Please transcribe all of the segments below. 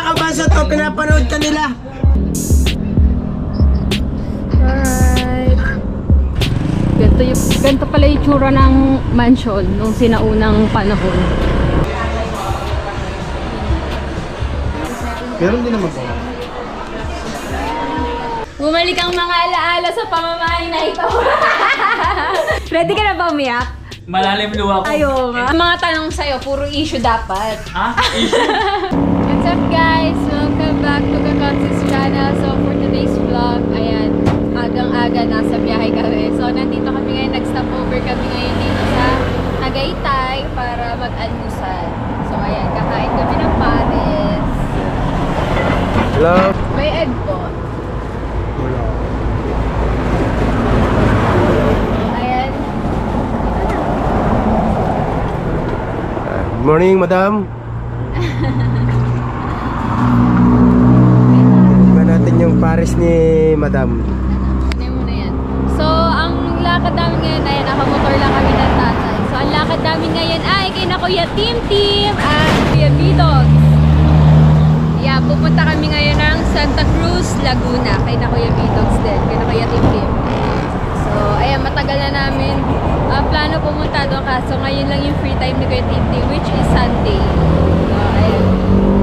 ka ba sa to? Pinapanood ka nila. Alright. Ganito pala yung tsura ng mansion nung sinaunang panahon. Meron din naman po. Bumalik ang mga alaala sa pamamahay na ito. Ready ka na ba umiyak? Malalim luwa ko. Ayaw nga. Mga tanong sa'yo, puro issue dapat. Ha? Issue? What's up guys? Welcome back to Kakatsis channel. So for today's vlog, ayan, agang-aga nasa biyahe kami. So nandito kami ngayon, nag-stop over kami ngayon dito sa Tagaytay para mag-almusal. So ayan, kakain kami ng pares. Hello. May egg po. Ayan. Good morning, madam. Iba natin yung pares ni madam. Ano mo na yan? So, ang lakad namin ngayon ay nakamotor lang kami ng tatay. So, ang lakad namin ngayon ay kay na Kuya Tim at Kuya Bidogs. Yeah, pupunta kami ngayon ng Santa Cruz, Laguna. Kay na Kuya Bidogs din. Kay na Kuya Tim. So, ayan, matagal na namin plano pumunta doon kaso ngayon lang yung free time ni Kuya Tim, which is Sunday. So, ayan.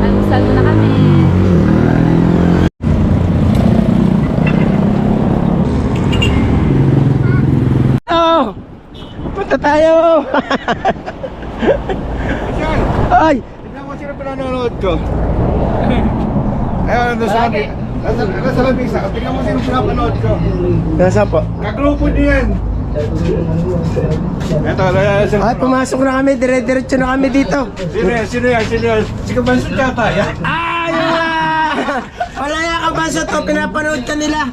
Almusal muna kami. Oh! Punta tayo! Ay! Tignan mo sino pinanonood ko. Ayun, nandun sa labi. Nasa labisa. Tignan mo sino pinapanood ko. Nasaan po? Kagrupo niyo yan. Eto, Ay, pumasok na kami. Dire-diretso na kami dito. Sino yan? Sino yan? Sino yan? Si Kabanso Chata, yan. Wala nga ka ba sa to? Pinapanood ka nila.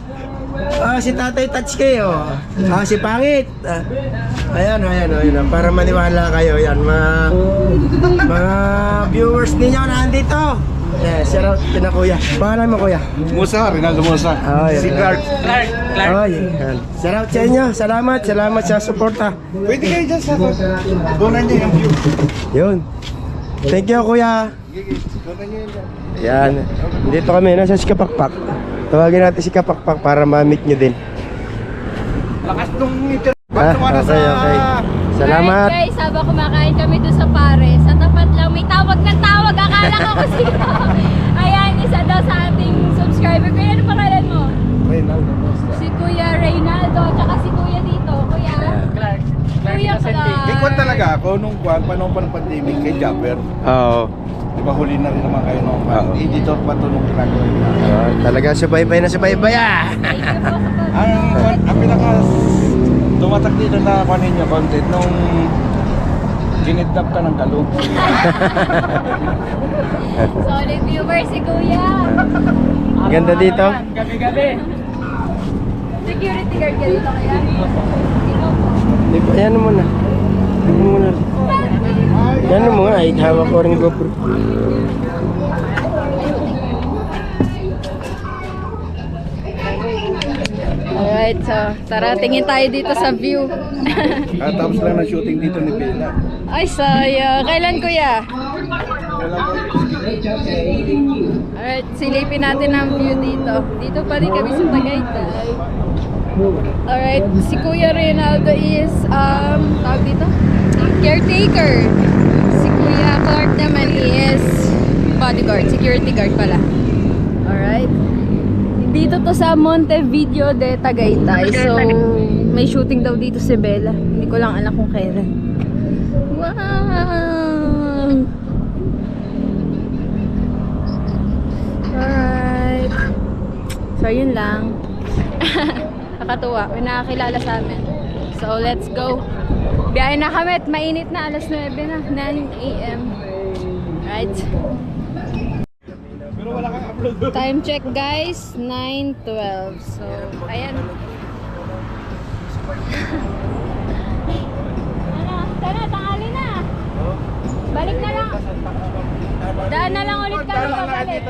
Si Tatay Tatsuki, oh. Si Pangit. Ayan. Para maniwala kayo. Yan, mga viewers ninyo na andito. Yes, shout out kina Kuya. Pangalan mo, Kuya? Musa, Rinaldo Musa. Yan. Si Clark. Yan. Shout out sa inyo. Salamat sa suporta. Pwede kayo dyan sa donan niyo yung view. Yun. Thank you, Kuya. Donan niyo yan. Yan. Dito kami, nasa si Kapakpak. Tawagin natin si Kapakpak para ma-meet nyo din. Lakas nung meter. Okay. Salamat. Alright guys, habang kumakain kami doon sa Pares, sa tapat lang may tawag ng tawag. Akala ko kung sino. Ayan, isa daw sa ating subscriber. Kuya, ano pangalan mo? Rinaldo Musa. Si Kuya Reynaldo, tsaka si Kuya dito. Kuya? Clark. Kuya Clark. May kwan talaga ako nung panahon pa ng pandemic kay Japper. Oo. Di ba huli na rin naman kayo nung editor pa ito nung ginagawa niya. Talaga subaybay ah. Thank you po sa Ang pinaka tumatak dito na kunin niyo content nung kinidnap ka ng kalug. solid viewer si Kuya. Ganda dito. Gabi-gabi. Security guard ka dito kaya? Ikaw po. Ayan mo na. Yan mo nga, hawak ko rin GoPro. Alright, so tara tingin tayo dito sa view. Tapos lang na shooting dito ni Bella. Ay, sayang. Kailan Kuya? Alright, silipin natin ang view dito. Dito pa rin kami sa Tagaytay. Alright, si Kuya Reynaldo is, tawag dito? Caretaker. Si Kuya Clark naman is bodyguard, security guard pala. Alright. Dito to sa Montevideo de Tagaytay. So, may shooting daw dito si Bella. Hindi ko lang alam kung kailan. Wow! Alright. So, yun lang. Nakakatuwa. May nakakilala sa amin. So, let's go. Biyahe na kami at mainit na. Alas 9 na. 9 AM. Right. Time check guys. 9:12. So, ayan. Tara, tanghali na. Balik na lang. Daan na lang ulit kami pabalik.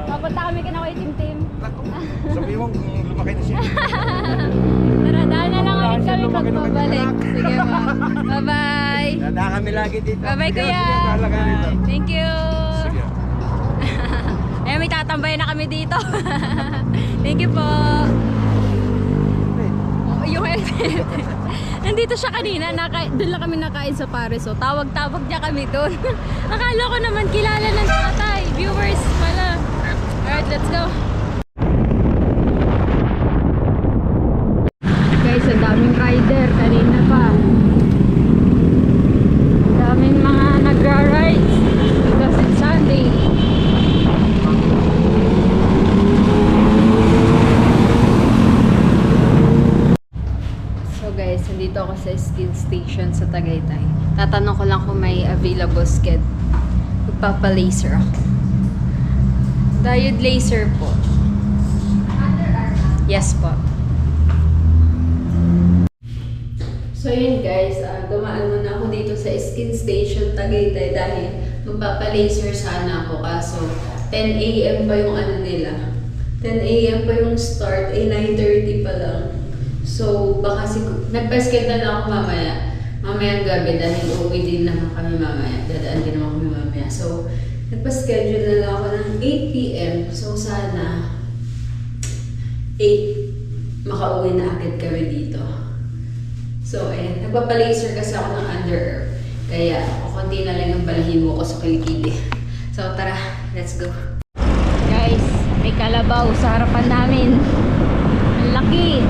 Papunta kami kina Kuya Tim. Sabi mo, lumaki na siya. Tara, daan na lang ulit kami pagbabalik. Sige po. Bye-bye. Dada kami lagi dito. Bye-bye kuya. Thank you. magtatambay na kami dito. Thank you po. Oh, yung nandito siya kanina, doon lang kami nakain sa Paris. So, tawag-tawag niya kami doon. Akala ko naman kilala ng tatay. Viewers pala. Alright, let's go. Guys, ang daming rider kanina pa. Ang daming mga nagra-rides because it's Sunday. So guys, nandito ako sa skin station sa Tagaytay. Tatanong ko lang kung may available sked. Magpapa-laser ako. Diode laser po. Yes po. So yun guys, dumaan muna ako dito sa skin station Tagaytay dahil magpapa-laser sana ako kaso 10 AM pa yung ano nila. 10 AM pa yung start, 9:30 pa lang. So baka nagpa-schedule na ako mamayang gabi dahil uuwi din naman kami mamaya. Dadaan din naman kami mamaya. So nagpa-schedule na lang ako ng 8 PM. So sana 8 makauwi na agad kami dito. So, ayan. Nagpapalaser kasi ako ng under-arm. Kaya, konti na lang yung balahibo ko sa kilikili. So, tara. Let's go. Guys, may kalabaw sa harapan namin. Ang laki.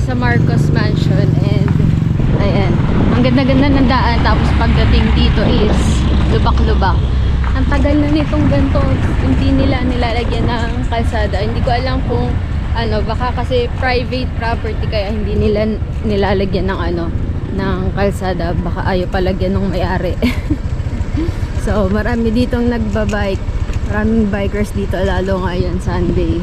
Sa Marcos Mansion and ayan, ang ganda-ganda ng daan tapos pagdating dito is lubak-lubak. Ang tagal na nitong ganito, hindi nila nilalagyan ng kalsada. Hindi ko alam kung ano, baka kasi private property kaya hindi nila nilalagyan ng ano, ng kalsada. Baka ayaw palagyan ng may-ari. So marami ditong nagbabike, maraming bikers dito lalo ngayon Sunday.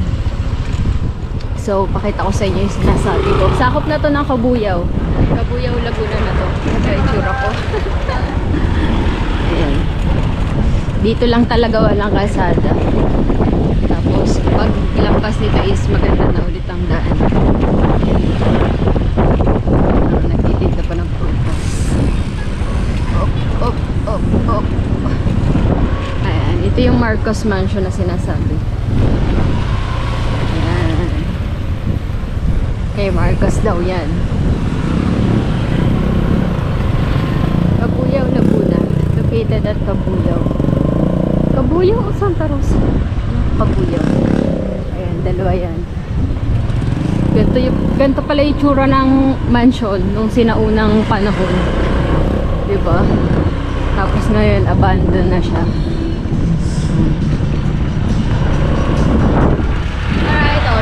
So, pakita ko sa inyo yung sinasabi ko. Sakop na to ng Kabuyaw. Kabuyaw, Laguna na to. Ito yung tsura ko. Ayan. Dito lang talaga walang kalsada. Tapos, pag lampas nito is maganda na ulit ang daan. Nagtitinda pa ng prutas. Op, op, op, op. Ayan. Ito yung Marcos Mansion na sinasabi. Kay Marcos daw yan. Kabuyaw, Laguna. Located at Kabuyaw. Kabuyaw o Santa Rosa? Kabuyaw. Ayan, dalawa yan. Ganito pala yung tsura ng mansion nung sinaunang panahon. Diba? Tapos ngayon, abandon na siya.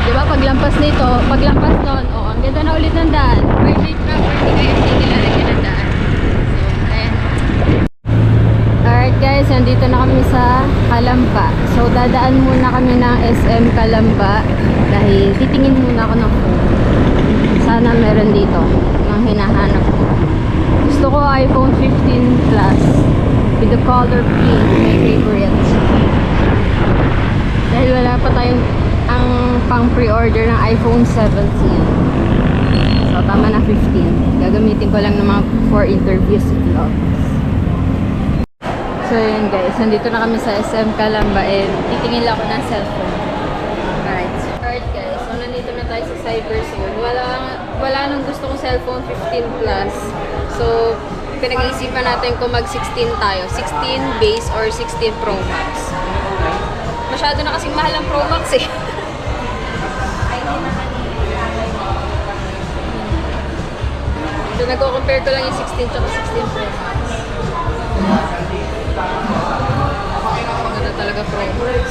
Diba? Paglampas nito, paglampas nun, oh, ang ganda na ulit ng daan. Private property kaya hindi nilalagyan ng daan. So, ayan. Alright guys, nandito na kami sa Calamba. So, dadaan muna kami ng SM Calamba dahil titingin muna ako ng phone. Sana meron dito ng hinahanap ko. Gusto ko iPhone 15 Plus with the color pink, my favorite. Dahil wala pa tayong ang pang pre-order ng iPhone 17. So, tama na 15. Gagamitin ko lang ng mga for interviews at vlogs. So, yun guys. Nandito na kami sa SM Calamba and titingin lang ako ng cellphone. Alright guys. So, nandito na tayo sa Cyberzone. Wala nang gusto kong cellphone 15 Plus. So, pinag-iisipan natin kung mag 16 tayo. 16 base or 16 Pro Max. Masyado na kasing mahal ang Pro Max eh. So, nagko-compare ko lang yung 16 tsaka 16 Pro Max. Ano talaga Pro Max?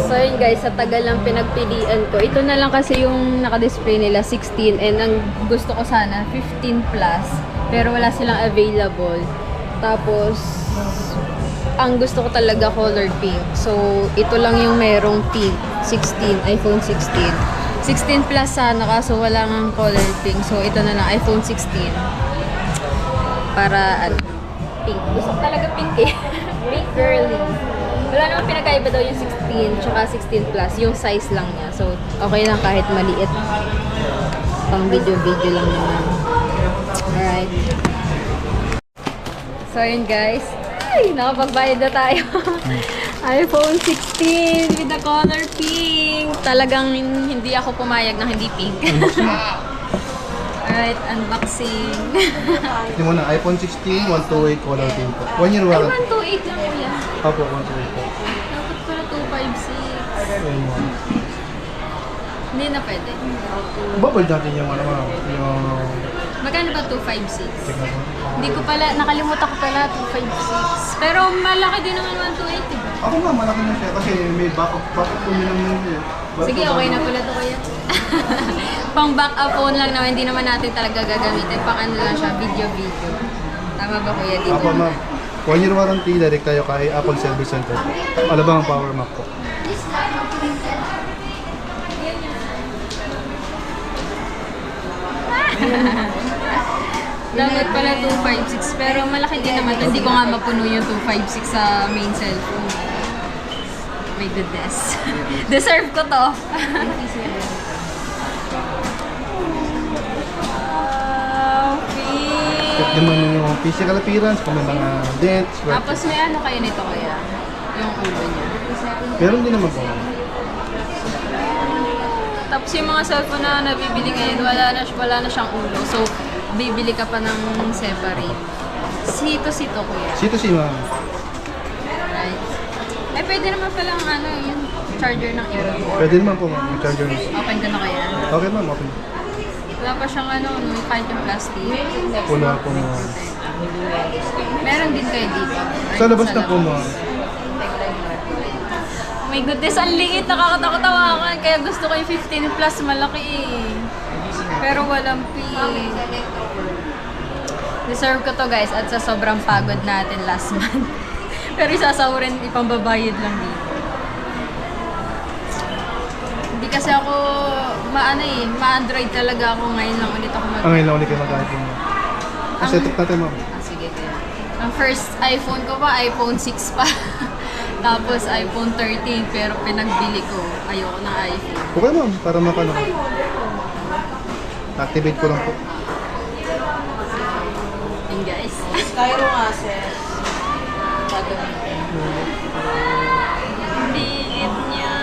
So yun guys, sa tagal lang pinagpilian ko. Ito na lang kasi yung naka-display nila 16 and ang gusto ko sana 15 Plus. pero wala silang available. Tapos, ang gusto ko talaga color pink. So, ito lang yung merong pink. 16, iPhone 16. 16 Plus sana, kaso wala nga color pink. So, ito na lang, iPhone 16. Para, pink. Gusto ko talaga pink eh. Pink girly. Wala naman pinakaiba daw yung 16 tsaka 16 Plus. Yung size lang niya. So, okay lang kahit maliit. Pang video-video lang naman. Alright. So, yun guys. Ay, nakapagbayad na tayo. iPhone 16 with the color pink. Talagang hindi ako pumayag na hindi pink. Alright, unboxing. Ito mo na, iPhone 16, 128 color pink po. 1 year Ay, warranty. 128 lang kuya. Opo, 128 po. Dapat pala 256. Ayun mo. Hindi na pwede. Bubble natin yung ano, yung... Magkano ba 256? Tignan mo. Hindi ko pala, nakalimutan ko pala 256. Pero malaki din naman 128, diba? Ako nga, malaki na siya kasi may backup po nyo lang yun eh. Sige, okay na pala to kuya. Pang backup phone lang naman, hindi naman natin talaga gagamitin. Pang ano lang siya, video-video. Tama ba kuya dito? Apo ma'am. 1 year warranty, direct tayo kay Apple Service Center po. Alabang Power Mac po. Dapat pala 256, pero malaki din naman. Hindi ko nga mapuno yung 256 sa main cellphone. My goodness. Deserve ko to. Check naman yung physical appearance, kung may mga dents. Tapos may ano kayo nito kaya? Yung ulo niya. Meron din naman po. Tapos yung mga cellphone na nabibili ngayon, wala na siyang ulo. So, bibili ka pa ng separate. Sito kuya. Sito si ma'am. Right. Eh, pwede naman palang ano, yung charger ng earphone. Pwede naman po ma'am, yung charger niya. Open ka na kaya? Okay ma'am, okay. Wala pa siyang ano, kahit yung plastic. Wala po ma'am. Meron din kayo dito. Sa labas na po ma'am. Oh my goodness, ang liit, nakakatakot-tawakan. Kaya gusto ko yung 15 plus, malaki eh. Pero walang pink. Deserve ko to guys, at sa sobrang pagod natin last month. Pero isasahurin, ipambabayad lang dito. Hindi kasi ako, ma-Android talaga ako. Ngayon lang ulit ako mag- Ngayon lang ulit kayo mag-iPhone ma'am. Set up natin ma'am. Ah, sige, kaya. Ang first iPhone ko pa, iPhone 6 pa. Tapos iPhone 13, pero pinagbili ko. Ayoko ng iPhone. Okay ma'am, para makano. Activate ko lang po. Yun guys. Cairo nga, sis. Gagamitin. Liit niya.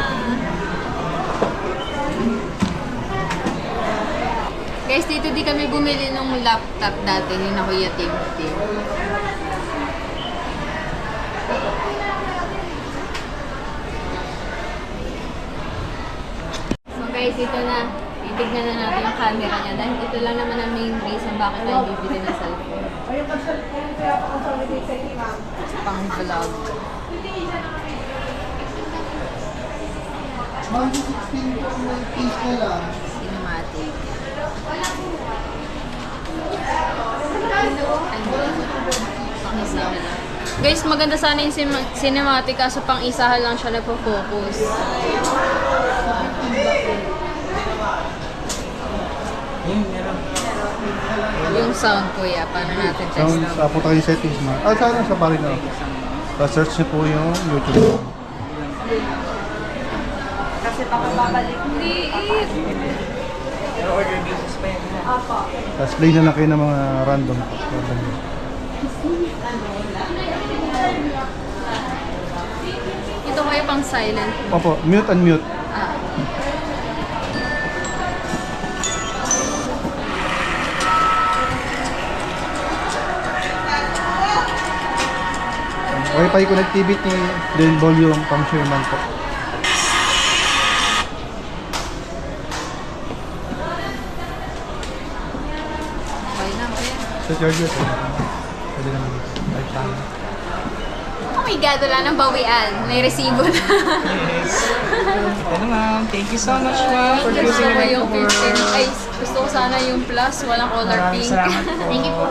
Guys, dito di kami bumili ng laptop dati ni na Kuya Tim. So guys, ito na. Titignan na natin yung camera niya dahil ito lang naman ang main reason bakit tayo bibili ng cellphone. Pang vlog. Cinematic. Pang-isahan lang. Guys, maganda sana yung cinematic kaso pang-isahan lang siya nagpo-focus. Yung sound kuya, paano natin test Sound, out? punta kayo settings ma'am. Sana sa pari na. Search niyo po yung YouTube. Kasi baka babalik. Liit. Tapos play na lang kayo ng mga random. Ito kayo pang silent. Opo, mute and mute. Ah. Wi-Fi connectivity, then volume, pang-share man po. Okay na kuya. Sa charger, pwede naman. Lifetime. Oh my God, wala nang bawian. May resibo na. Ano ma'am, thank you so much ma'am for Gusto choosing ko it yung for... 15. Ay, gusto ko sana yung plus, walang color Maraming pink. salamat po. Thank you po.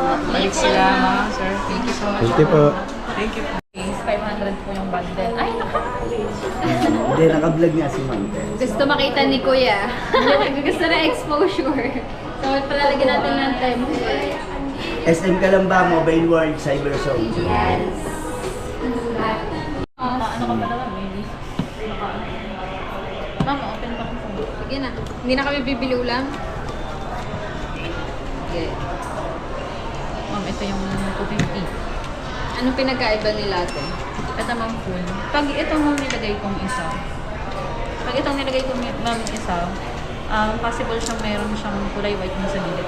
so much. Thank you po. Thank you. 500 po yung bundle. Ay, naku. Hindi, naka-vlog nga si Ma'am. Gusto makita ni Kuya. Gusto na exposure. So, palalagyan natin ng template. SM Kalamba, Mobile World, Cyber Zone. Yes. Ano ka ba naman, baby? Ma'am, open pa ko. Sige na. Hindi na kami bibili ulam. Okay. Ma'am, ito yung 250. Anong pinagkaiba nila ate? Ito ma'am full. Pag itong ma'am nilagay kong isa, ma'am isa, possible siyang meron siyang kulay white mo sa gilid.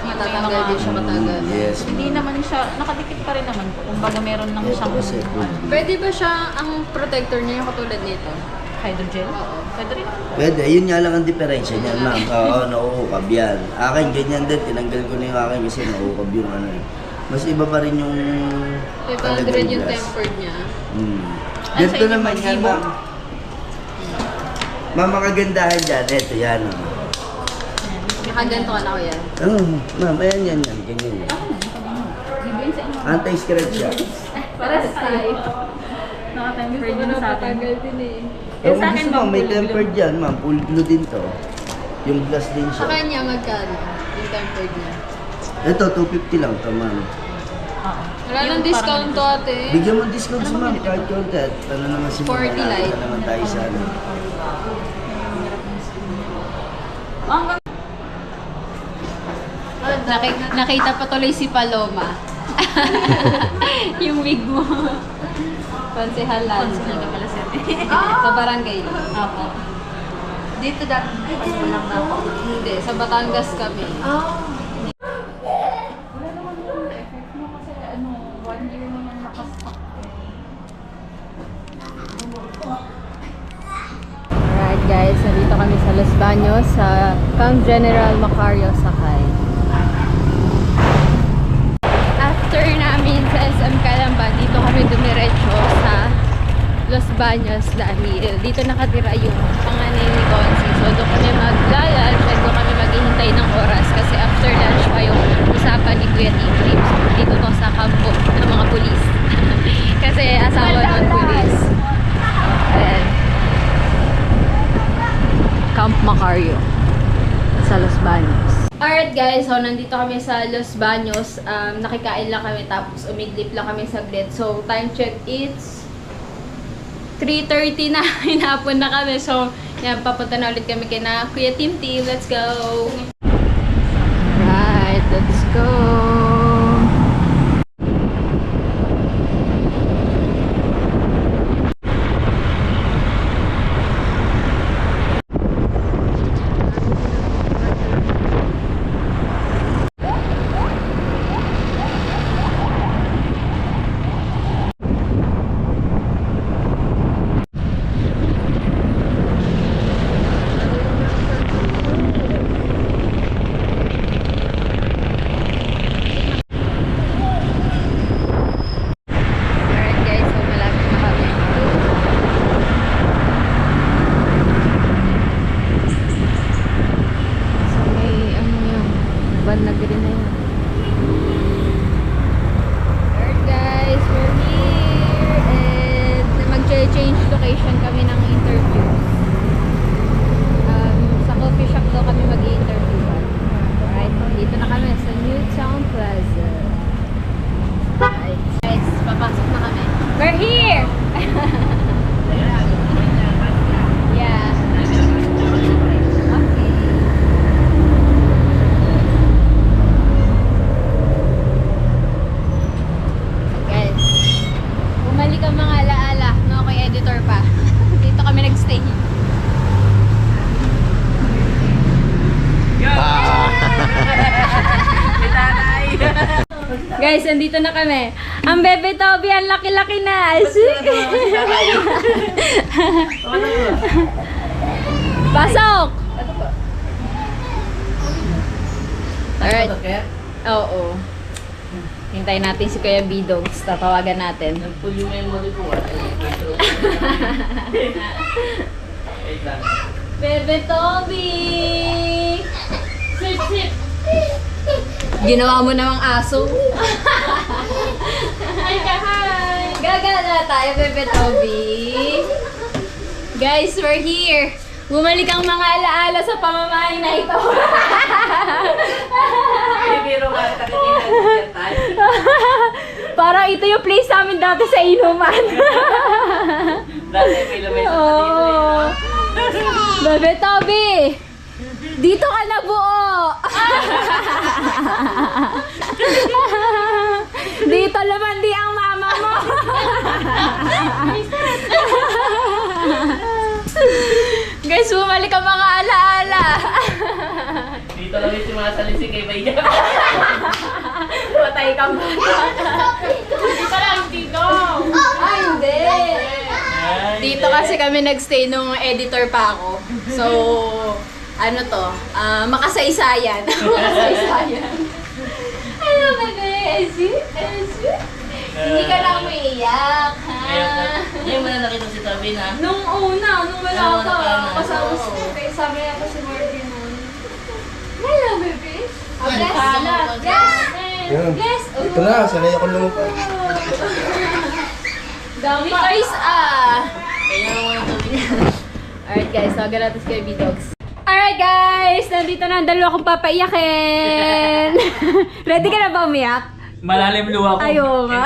Matatanggal din siya matagal. Yes. Hindi naman siya, nakadikit pa rin naman po. Kumbaga meron lang Ito siyang kasi good. Pwede ba siya, ang protector niya yung katulad nito? hydrogel. Oo. Pwede rin naman. Pwede, yun nga lang ang diferensya niyan, ma'am. Oo, nauukab yan. Akin, ganyan din. Tinanggal ko na yung akin kasi nauukab yung ano. Mas iba pa rin yung... 500 yung tempered niya. Ay, Ganito sa inyo, naman ma'am, yan, Ibo? ma'am. Ma'am, makagandahan dyan. Ito, yan. Oh. Nakaganto ka na ko yan. Ma'am, ayan, yan. Ganyan yan. Bibigyan sa inyo. Anti-scratch siya. Para sa tayo. Naka-tempered din sa atin. din eh. Kung sa akin, gusto ma'am, mo, may full tempered dyan, ma'am. Full blue din to. Yung glass din Sa siya. kanya magkano? Yung tempered niya. Ito, 250 lang to, ma'am. Oo. Wala nang Yung discount to ate. Bigyan mo discount si ma'am. Kahit konti. Ano naman si ma'am. 40 light. Ano naman tayo sa ano. Nakita pa tuloy si Paloma. Yung wig mo. Pansihalan. Consul ka pala sir. Sa barangay. Opo. Dito dati, ano lang na ako. Hindi, sa Batangas kami. Wala naman yung effect mo kasi 1 year naman nakastock. Alright guys, nandito kami sa Los Baños sa Camp General Macario Sakay. After namin sa SM Calamba, dito kami dumiretso sa Los Baños dahil dito nakatira yung panganay ni Consi. So doon kami mag-lunch at doon kami maghihintay ng oras kasi after lunch pa yung usapan ni Kuya Tim. So dito to sa kampo ng mga pulis. Kasi asawa ng pulis. Ayan. Camp Macario sa Los Baños. Alright guys, so nandito kami sa Los Baños. Nakikain lang kami tapos umidlip lang kami saglit. So time check, it's 3:30 na. Hinapon na kami. So yan, papunta na ulit kami kina Kuya Tim. Let's go! Right, let's go! Alright guys, so malapit na kami. So may ano yun, van na green na yun. Alright guys, we're here and mag-change location kami ng interview. Sa coffee shop daw kami mag-i-interview. Alright, dito na kami sa Newtown Plaza. Alright, guys, papasok na kami. We're here! Yeah. Okay. Guys, bumalik ang mga alaala. No, kay editor pa. Dito kami nagstay. Guys, andito na kami. Ang bebe Toby, ang laki-laki na. Pasok! Alright. Oo. Hintayin natin si Kuya Bidogs. Tatawagan natin. Bebe Toby! Sip, sip! Ginawa mo namang aso. Gagala tayo, Bebe Toby. Guys, we're here. Bumalik ang mga alaala sa pamamahay na ito. Parang ito yung place namin dati sa inuman. Dati may lamay sa Oh. Bebe Toby, dito ka na buo. Dito lumandi ang mama mo. Guys, bumalik ang mga alaala. Dito lang yung sumasali si kay Bayan. Patay ka ba? Dito lang, dito. Ay, hindi. Dito kasi kami nagstay nung editor pa ako. So, ano to? Makasaysayan. Makasaysayan. Hello, bebe. Easy? Hindi ka na umiiyak, ha? Hindi mo na nakita si Tabi na. Nung una, nung wala Nung ka, una pa. kasama si Pepe, sabi ako si Martin nun. Hello, bebe. Bless. Yun. Bless. Ito na, sanay ako lumupad. Dami guys, ah. Kaya mo yung Tabi. Alright guys, tawagan natin si Kirby Dogs. Alright guys, nandito na ang dalawa kong papaiyakin. Ready ka na ba umiyak? Malalim luha ko. Ayaw nga.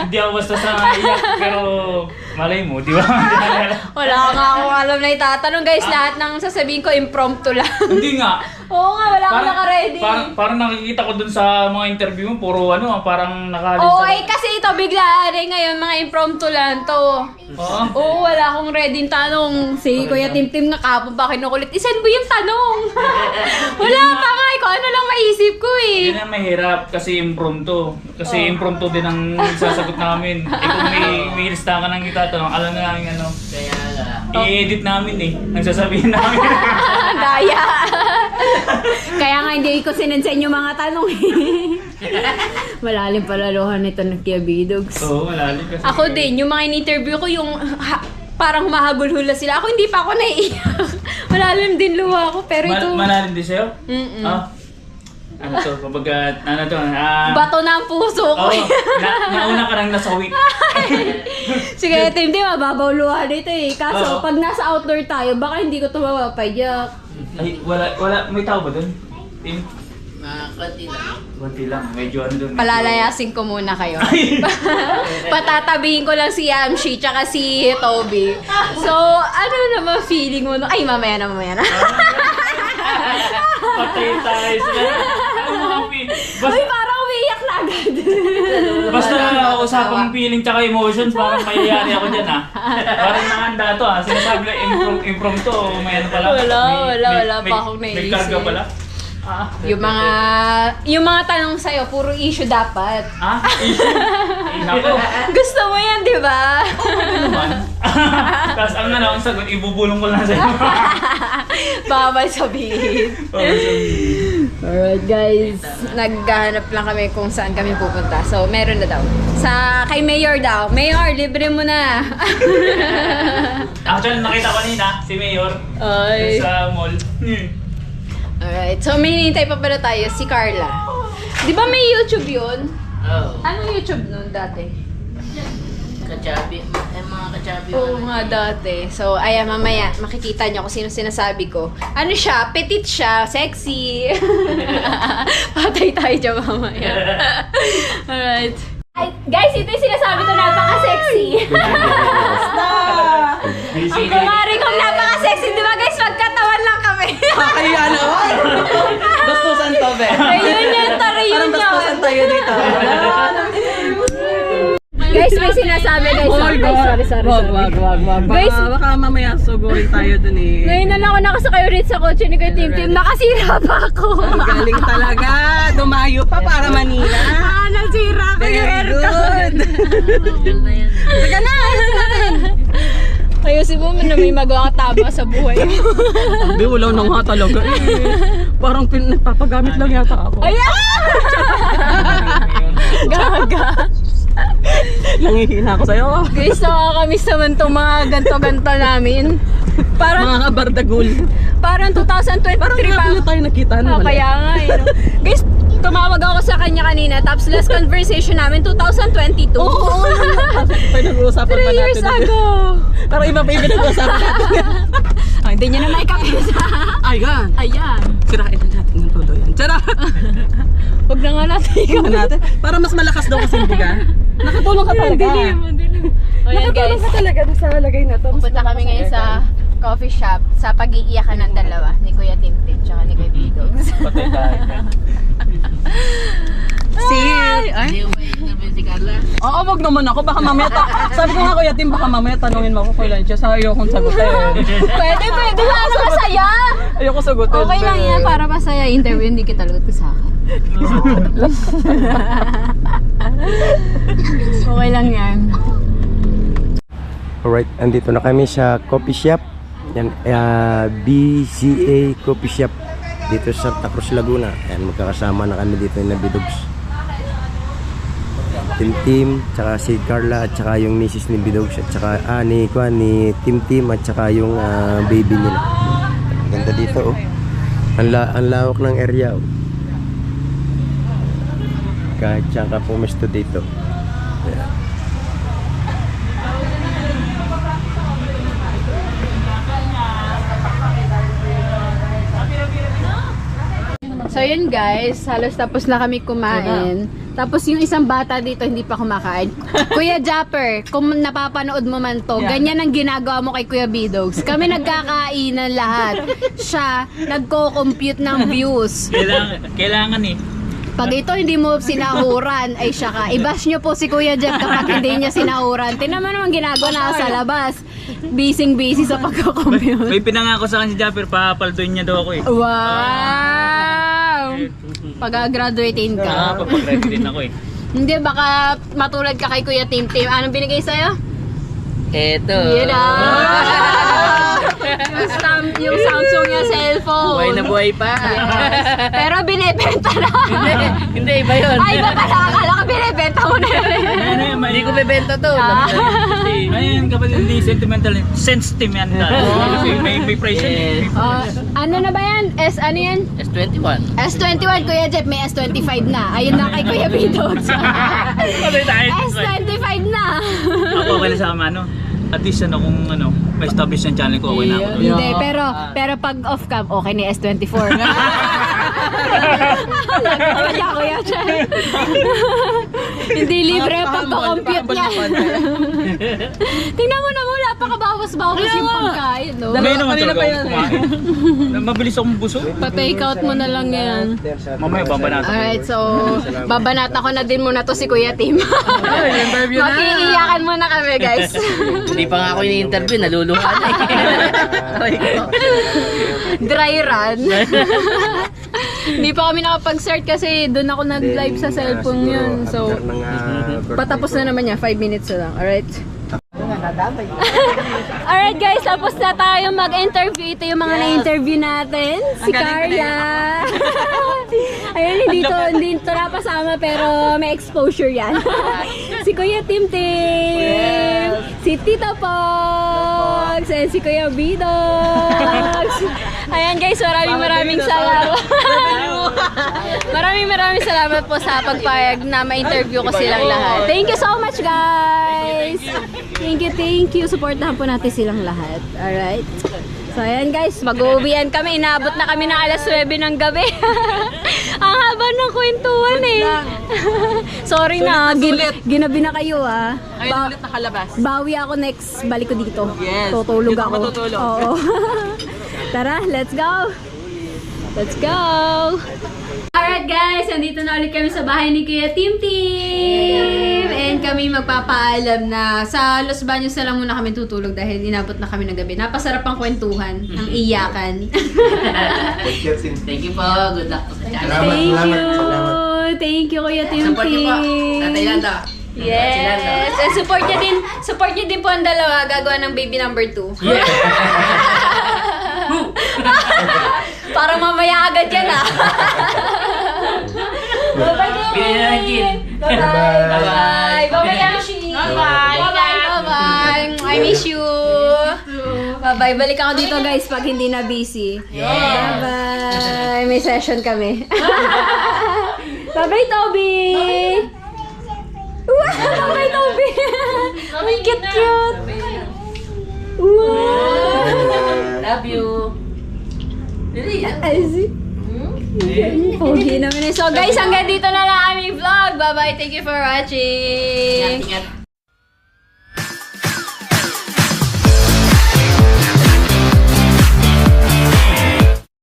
Hindi ako basta sa iyak, pero malay mo, di ba? Wala nga akong alam na itatanong guys. Lahat ng sasabihin ko impromptu lang. Hindi nga. Oo nga, wala akong naka-ready. Parang nakikita ko dun sa mga interview mo, puro parang nakalista. Oo, eh kasi ito biglaan eh ngayon, mga impromptu lang to. Oo. Oo, wala akong ready yung tanong. Si Kuya Timtim nga kapon pa kinukulit. Isan mo yung tanong? Wala pa nga, ikaw ano lang maisip ko eh. Yun ang mahirap kasi impromptu. Kasi impromptu din ang sasagot namin. Eh kung may lista ka nang itatanong, alam na namin Kaya nga. i-edit namin eh. Ang sasabihin namin. Daya. Kaya nga hindi ko sinend sa inyo mga tanong eh. Malalim pala luhan nito ng Kuya Bidogs. Oo, malalim kasi. Ako din, yung mga in-interview ko, yung parang mahagulhula sila. Ako hindi pa ako naiiyak. Malalim din luha ko, pero ito... Malalim din sa'yo? Mm-mm. Ano to? Kumbaga, Bato na ang puso ko. Oo, nauna ka nang nasawi. Sige, Tim, mababaw luha dito eh. Kaso, Oo. pag nasa outdoor tayo, baka hindi ko ito mapapayak. Ay, wala, may tao ba dun? Tim? Konti lang. Kunti lang, medyo dun. Palalayasin ko muna kayo. Patatabihin ko lang si Yamshi tsaka si Toby. So, ano naman feeling mo? Ay, mamaya na. Patay tayo sila. Uy, parang umiiyak na agad. Basta usapang feeling tsaka emotions, parang mayayari ako dyan Parang nakahanda to Sinasabi lang impromptu o may ano pala. Wala pa akong May naisip. karga pala. Yung mga tanong sa'yo, puro issue dapat. Issue? Nako. Gusto mo yan, di ba? Naman. Tapos ang sagot, ibubulong ko lang sa'yo. Bawal sabihin. Alright guys, naghahanap lang kami kung saan kami pupunta. So, meron na daw. Kay Mayor daw. Mayor, libre mo na. Actually, nakita ko kanina, si Mayor. Ay. Sa mall. Alright, so may hinihintay pa pala tayo, si Carla. Di ba may YouTube yun? Oo. Anong YouTube nun dati? Kachabi. Mga kachabi. Oo nga dati. So, ayan, mamaya, makikita nyo kung sino sinasabi ko. Ano siya? Petite siya, sexy. Patay tayo dyan mamaya. Alright. Ay, guys, ito yung sinasabi ko, napaka-sexy. Ang kumari kong napaka-sexy, di ba guys? Magkatawan lang kami. Kaya naman. Bastusan to, be. Reunion to, reunion. tayo dito. Guys, may sinasabi guys. Sorry. Wag. Guys, Baka mamaya sugurin tayo dun eh. ngayon na lang ako nakasakay ulit sa kotse ni Kuya Tim. Nakasira pa ako. Galing talaga. Dumayo pa para Manila. Nasira ko yung Very aircon. good. Teka na, ayusin mo na may magawa ka tama sa buhay mo. Sabi, wala na nga talaga eh. Parang nagpapagamit lang yata ako. Ayan! Gaga. Nangihina ako sa'yo. Guys, nakakamiss naman itong mga ganto-ganto namin. Parang, Mga kabardagul. parang 2023 Parang pa. nga tayo nakita. Ano, Kaya nga eh. No? Guys, tumawag ako sa kanya kanina, tapos last conversation namin, 2022. Oo, pinag-uusapan 3 pa natin. years ago. Pero iba pa yung pinag-uusapan natin. Oh, hindi niya na may kapisa. Ayan. Ayan. Sirain na natin ng todo yan. Charot! Huwag na nga natin ikaw. natin. Para mas malakas daw kasi yung buga. Nakatulong ka talaga. O yan guys, talaga sa lagay na to. punta kami ngayon sa coffee shop sa pag-iiyakan ng dalawa ni Kuya Tintin tsaka ni Kuya Bidogs. Patay tayo. Ay. Oo, wag naman ako. Baka mamaya, sabi ko nga Kuya Tim, baka mamaya tanungin mo ako kay Lancia. Sa ayokong sagutin. pwede lang masaya. Ayoko sagutin. Okay lang yan para masaya interview, hindi kita lagot sa akin. Okay lang yan. Alright, andito na kami sa coffee shop. Yan, BCA Coffee Shop dito sa Santa Cruz, Laguna. Yan, magkakasama na kami dito na Bidogs. Tim, tsaka si Carla, at tsaka yung misis ni Bidogs, at tsaka ni Tim, at tsaka yung baby nila. Ganda dito, oh. Ang lawak ng area, oh. Kahit saan ka pumesto dito. Ayan. So yun guys, halos tapos na kami kumain. Tapos yung isang bata dito hindi pa kumakain. Kuya Japper, kung napapanood mo man to, ganyan ang ginagawa mo kay Kuya Bidogs. Kami nagkakainan lahat. Siya, nagko-compute ng views. Kailangan eh. Pag ito hindi mo sinahuran, ay siya ka. I-bash nyo po si Kuya Jeff kapag hindi niya sinahuran. Tingnan mo naman ginagawa na sa labas. Busy sa pagko-compute. May pinangako sa akin si Japper, papaldoin niya daw ako eh. Wow! Pag-graduatein ka. Papag-graduate din ako eh. Hindi, baka matulad ka kay Kuya Tim. Anong binigay sa'yo? Eto. Yun yung Samsung niya cellphone. Buhay na buhay pa. Yes. Pero binibenta na. Hindi, iba yun. Ay, iba pala. Akala ko binibenta mo na yun. Hindi ko bebenta to. Ayun, kapag hindi sentimental, sentimental. Kasi may price yun eh. Ano na ba yan? Ano yan? S21. S21, Kuya Jeff. May S25 na. Ayun na kay Kuya Bidogs. S25 na. Ako okay na sa ano. At least kung may establish ng channel ko, okay na ako. Hindi, pero pag off cam, okay ni S24. Kaya Kuya Jeff. Hindi libre ang pagko-compute niya. Tingnan mo na mo, napakabawas-bawas yung pagkain, no? May naman talaga akong kumain. Mabilis akong busog. Pa-take out mo na lang yan. Mamaya babanatan. Alright, so babanata ko na din muna to si Kuya Tim. Makiiyakan muna kami, guys. Hindi pa nga ako ini-interview, naluluha na Dry run. Hindi pa kami nakapag-start kasi doon ako nag-live sa cellphone yun. So, patapos na naman niya. 5 minutes na lang. Alright? Alright guys, tapos na tayo mag-interview. Ito yung mga na-interview natin. Si Carla. Ayun, hindi ito napasama pero may exposure yan. Si Kuya Tim, si Tito Pogs, and si Kuya Bidogs. Ayan guys, maraming salamat. Maraming salamat po sa pagpayag na ma-interview ko silang lahat. Thank you so much guys. Thank you. Supportahan po natin silang lahat. Alright. So ayan guys, mag-uwian kami. Inaabot na kami ng alas 9 ng gabi. Ang haba ng kwentuhan eh. Sorry na, ginabi na kayo ah. Ayun ulit nakalabas. Bawi ako next, balik ko dito. Yes. Tutulog Dito ako. ka matutulog. Oo. Tara, let's go. Let's go. Alright guys, nandito na ulit kami sa bahay ni Kuya Tim. And kami magpapaalam na sa Los Baños na lang muna kami tutulog dahil inabot na kami ng gabi. Napasarap ang kwentuhan, ang iyakan. Thank you po. Good luck po sa channel. Thank you Kuya Tim. Support niyo po. Tatay Landa. Yes. And support niyo din po ang dalawa gagawa ng baby number 2. Yeah. Parang mamaya agad yan ah. Bye-bye Bye-bye. Bye-bye. Bye-bye Ashi. Bye-bye. I miss you. Bye-bye. Balik ako dito guys pag hindi na busy. Bye-bye. May session kami. Bye-bye, Toby! Wow! Bye-bye, Toby! Ang cute-cute! Wow! Love you. Ay, see? Pogi naman eh. So guys, hanggang dito na lang aming vlog. Bye-bye. Thank you for watching. Ingat.